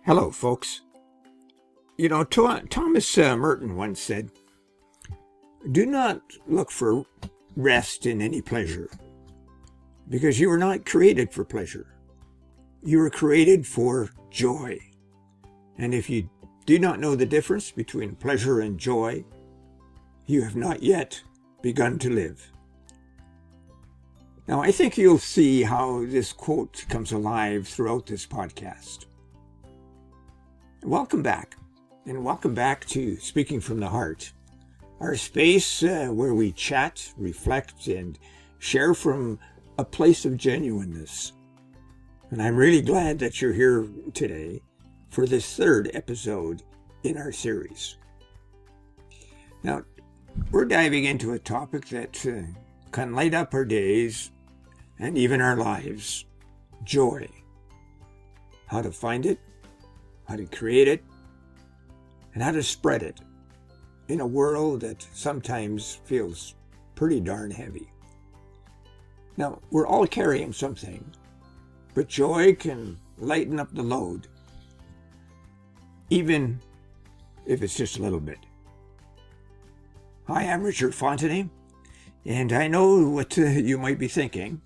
Hello, folks. Thomas Merton once said, "Do not look for rest in any pleasure, because you were not created for pleasure. You were created for joy. And if you do not know the difference between pleasure and joy, you have not yet begun to live." Now, I think you'll see how this quote comes alive throughout this podcast. Welcome back, and welcome back to Speaking from the Heart, our space where we chat, reflect, and share from a place of genuineness. And I'm really glad that you're here today for this third episode in our series. Now, we're diving into a topic that can light up our days and even our lives: joy. How to find it, how to create it, and how to spread it in a world that sometimes feels pretty darn heavy. Now, we're all carrying something, but joy can lighten up the load, even if it's just a little bit. Hi, I'm Richard Fontenay, and I know what you might be thinking.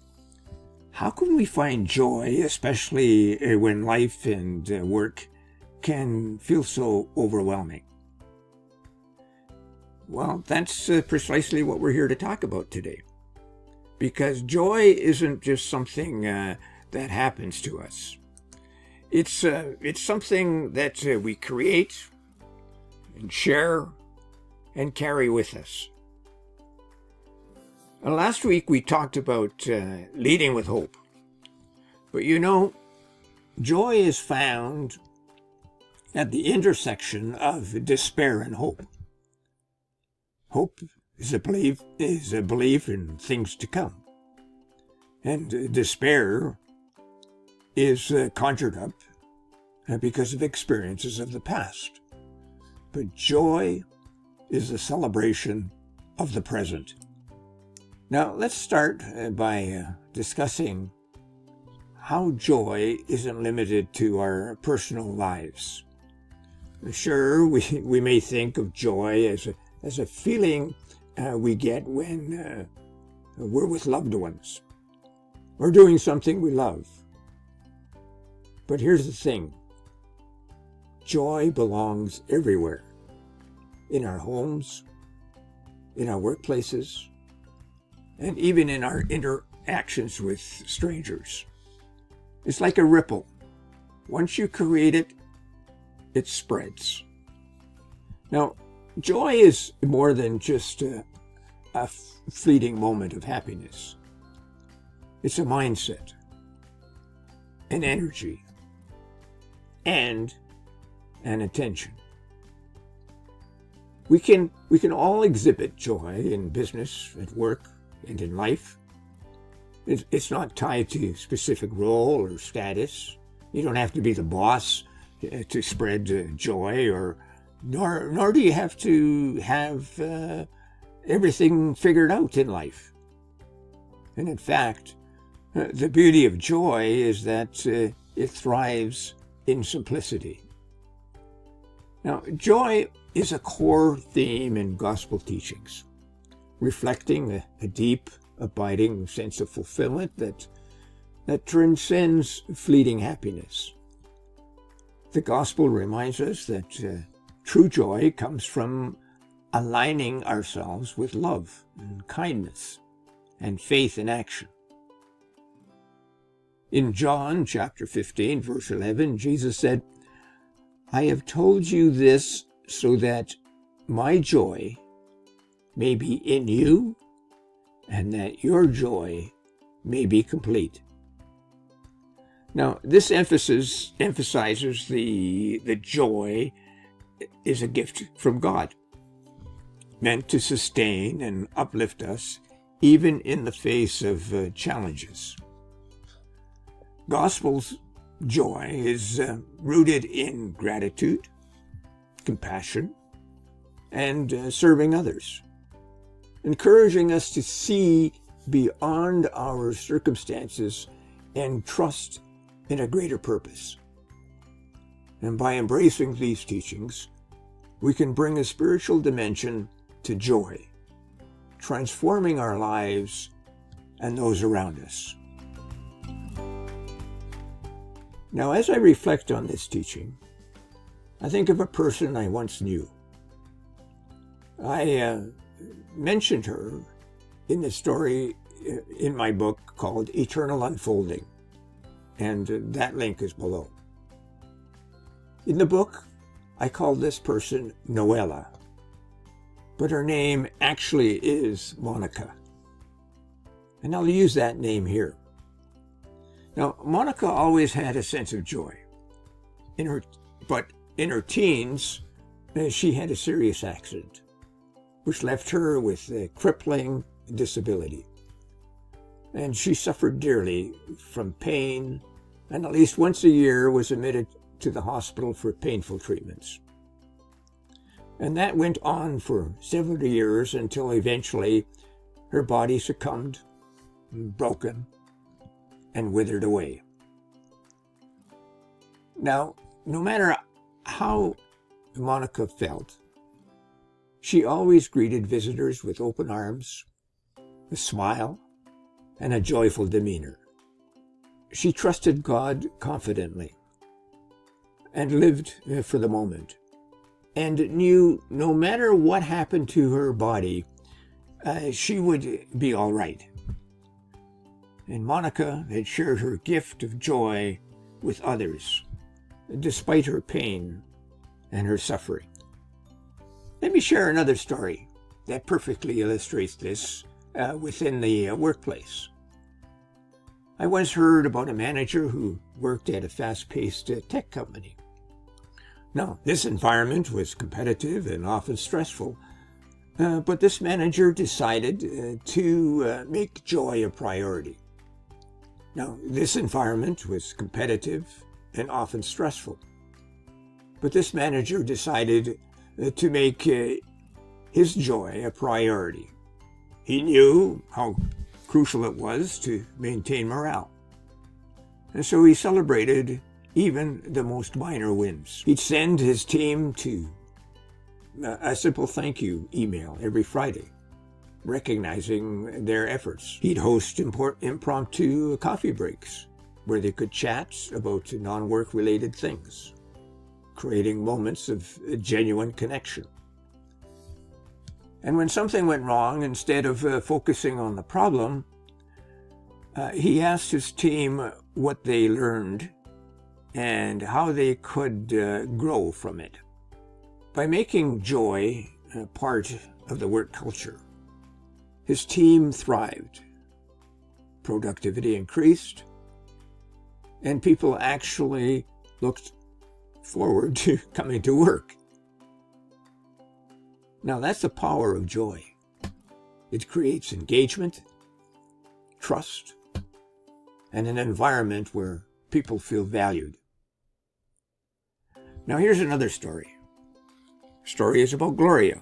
How can we find joy, especially when life and work can feel so overwhelming? Well, that's precisely what we're here to talk about today. Because joy isn't just something that happens to us. It's something that we create and share and carry with us. Last week we talked about leading with hope. But joy is found at the intersection of despair and hope. Hope is a belief in things to come. And despair is conjured up because of experiences of the past. But joy is a celebration of the present. Now, let's start by discussing how joy isn't limited to our personal lives. Sure, we may think of joy as a feeling we get when we're with loved ones or doing something we love. But here's the thing. Joy belongs everywhere. In our homes, in our workplaces, and even in our interactions with strangers. It's like a ripple. Once you create it, it spreads. Now, joy is more than just a fleeting moment of happiness. It's a mindset, an energy, and an attention. We can all exhibit joy in business, at work, and in life. It's not tied to a specific role or status. You don't have to be the boss to spread joy, nor do you have to have everything figured out in life. And in fact, the beauty of joy is that it thrives in simplicity. Now, joy is a core theme in gospel teachings, reflecting a deep, abiding sense of fulfillment that transcends fleeting happiness. The gospel reminds us that true joy comes from aligning ourselves with love and kindness and faith in action. In John chapter 15, verse 11, Jesus said, "I have told you this so that my joy may be in you and that your joy may be complete." Now, this emphasizes the joy is a gift from God, meant to sustain and uplift us even in the face of challenges. Gospel's joy is rooted in gratitude, compassion, and serving others, encouraging us to see beyond our circumstances and trust in a greater purpose. And by embracing these teachings, we can bring a spiritual dimension to joy, transforming our lives and those around us. Now, as I reflect on this teaching, I think of a person I once knew. I mentioned her in the story in my book called Eternal Unfolding, and that link is below. In the book, I called this person Noella, but her name actually is Monica, and I'll use that name here. Now, Monica always had a sense of joy, but in her teens, she had a serious accident, which left her with a crippling disability. And she suffered dearly from pain, and at least once a year was admitted to the hospital for painful treatments. And that went on for several years until eventually her body succumbed, broken, and withered away. Now, no matter how Monica felt, she always greeted visitors with open arms, a smile, and a joyful demeanor. She trusted God confidently and lived for the moment, and knew no matter what happened to her body, she would be all right. And Monica had shared her gift of joy with others, despite her pain and her suffering. Let me share another story that perfectly illustrates this within the workplace. I once heard about a manager who worked at a fast-paced tech company. Now, this environment was competitive and often stressful, but this manager decided to make joy a priority. Now, this environment was competitive and often stressful, but this manager decided to make his joy a priority. He knew how crucial it was to maintain morale, and so he celebrated even the most minor wins. He'd send his team to a simple thank you email every Friday, recognizing their efforts. He'd host impromptu coffee breaks where they could chat about non-work related things, creating moments of genuine connection. And when something went wrong, instead of focusing on the problem, he asked his team what they learned and how they could grow from it. By making joy part of the work culture, his team thrived, productivity increased, and people actually looked forward to coming to work. Now, that's the power of joy. It creates engagement, trust, and an environment where people feel valued. Now, here's another story. The story is about Gloria.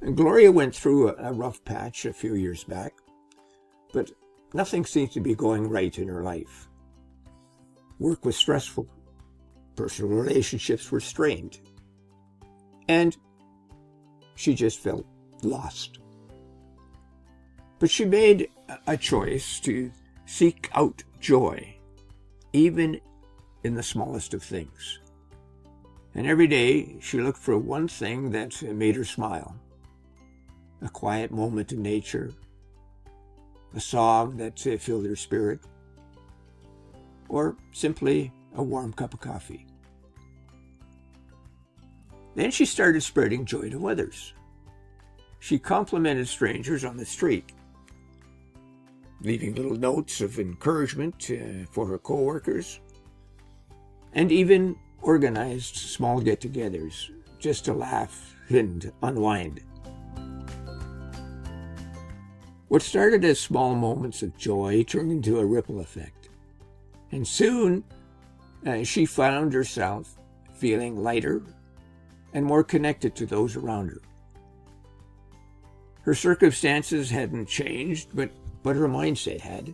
And Gloria went through a rough patch a few years back, but nothing seemed to be going right in her life. Work was stressful, personal relationships were strained, and she just felt lost. But she made a choice to seek out joy, even in the smallest of things. And every day she looked for one thing that made her smile. A quiet moment in nature, a song that filled her spirit, or simply a warm cup of coffee. Then she started spreading joy to others. She complimented strangers on the street, leaving little notes of encouragement for her co-workers, and even organized small get-togethers just to laugh and unwind. What started as small moments of joy turned into a ripple effect, and soon she found herself feeling lighter and more connected to those around her. Her circumstances hadn't changed, but her mindset had,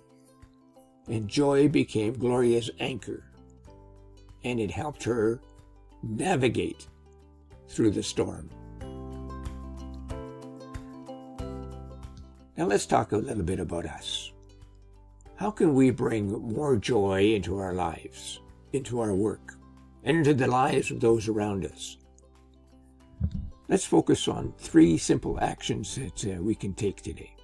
and joy became Gloria's anchor, and it helped her navigate through the storm. Now let's talk a little bit about us. How can we bring more joy into our lives, into our work, and into the lives of those around us? Let's focus on 3 simple actions that we can take today.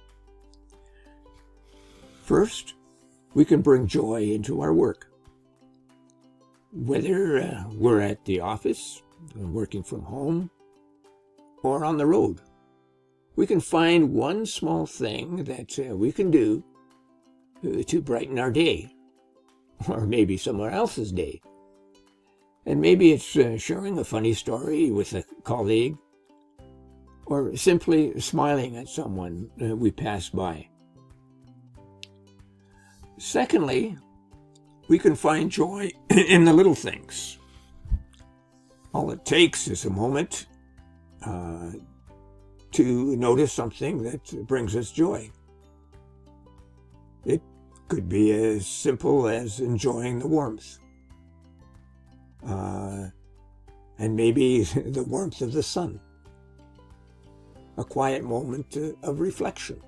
First, we can bring joy into our work. Whether we're at the office, working from home, or on the road, we can find one small thing that we can do to brighten our day, or maybe someone else's day. And maybe it's sharing a funny story with a colleague, or simply smiling at someone we pass by. Secondly, we can find joy in the little things. All it takes is a moment to notice something that brings us joy. It could be as simple as enjoying the warmth, and maybe the warmth of the sun, a quiet moment of reflection,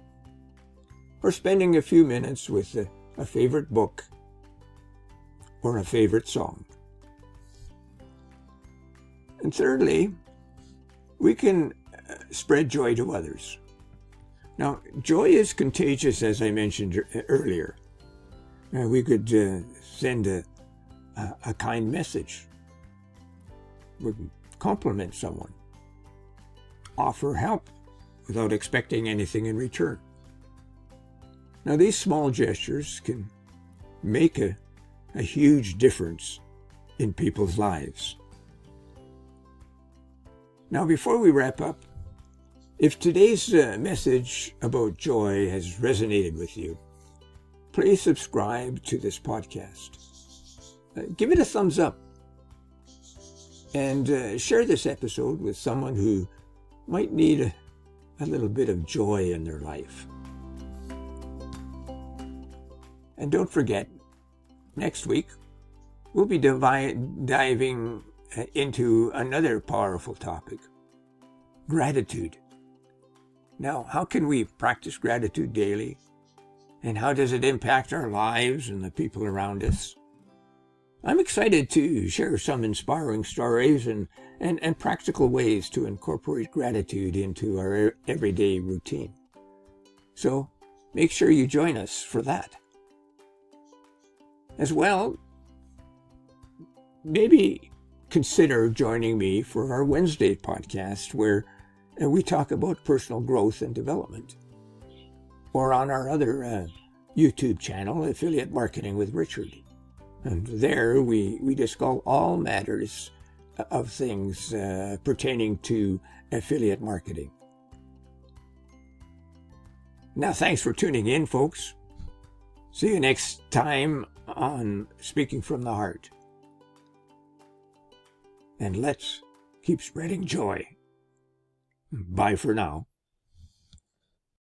or spending a few minutes with a favorite book or a favorite song. And thirdly, we can spread joy to others. Now, joy is contagious, as I mentioned earlier. We could send a kind message, we could compliment someone, offer help without expecting anything in return. Now, these small gestures can make a huge difference in people's lives. Now, before we wrap up, if today's message about joy has resonated with you, please subscribe to this podcast. Give it a thumbs up and share this episode with someone who might need a little bit of joy in their life. And don't forget, next week, we'll be diving into another powerful topic, gratitude. Now, how can we practice gratitude daily? And how does it impact our lives and the people around us? I'm excited to share some inspiring stories and practical ways to incorporate gratitude into our everyday routine. So make sure you join us for that. As well, maybe consider joining me for our Wednesday podcast where we talk about personal growth and development. Or on our other YouTube channel, Affiliate Marketing with Richard. And there we discuss all matters of things pertaining to affiliate marketing. Now, thanks for tuning in, folks. See you next time on Speaking from the Heart. And let's keep spreading joy. Bye for now.